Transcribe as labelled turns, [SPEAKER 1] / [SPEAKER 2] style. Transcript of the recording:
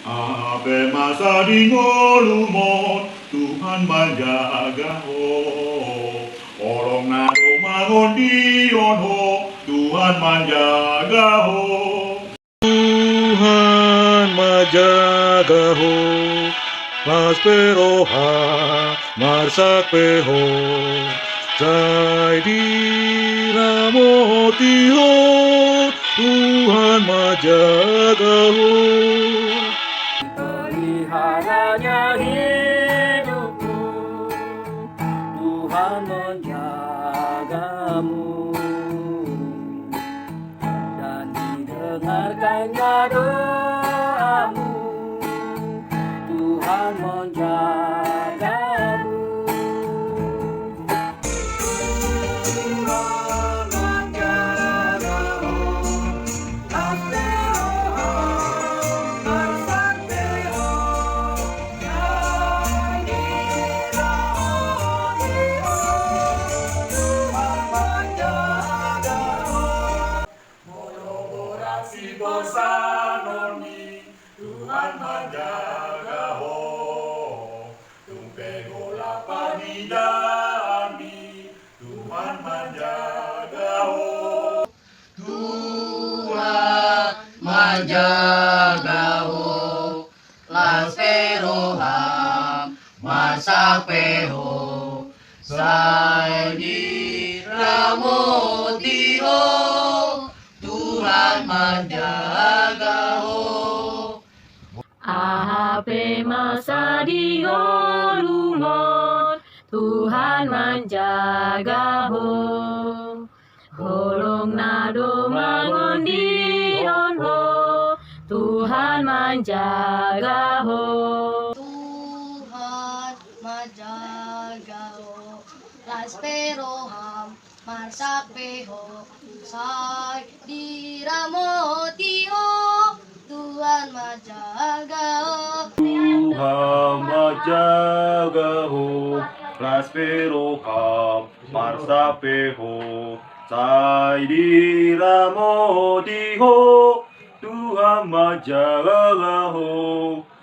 [SPEAKER 1] Ave masa di ngolumon, Tuhan menjaga ho. Orang nado mangon dion ho, Tuhan menjaga ho.
[SPEAKER 2] Tuhan menjaga ho, Maspero ha, marsape ho, Sai di ramoti ho, Tuhan menjaga ho.
[SPEAKER 3] Peliharanya hidupmu, Tuhan menjagamu, dan didengarkannya doamu, Tuhan menjagamu.
[SPEAKER 1] Si bosanoni, Tuhan menjaga ho. Tumpego la panidani, Tuhan menjaga ho.
[SPEAKER 4] Tuhan menjaga ho, laspero ham, masape ho, sai di ramoti ho, Tuhan menjaga ho.
[SPEAKER 5] Ave masa di ngolumon, Tuhan menjaga ho. Holong nado mangon dion ho, Tuhan menjaga ho.
[SPEAKER 4] Tuhan menjaga ho, laspero ham, marsape ho, sai di ramoti ho, Tuhan menjaga ho.
[SPEAKER 2] Tuhan menjaga ho, Raspero ham, marsape ho, Sai di ramoti ho, Tuhan menjaga ho.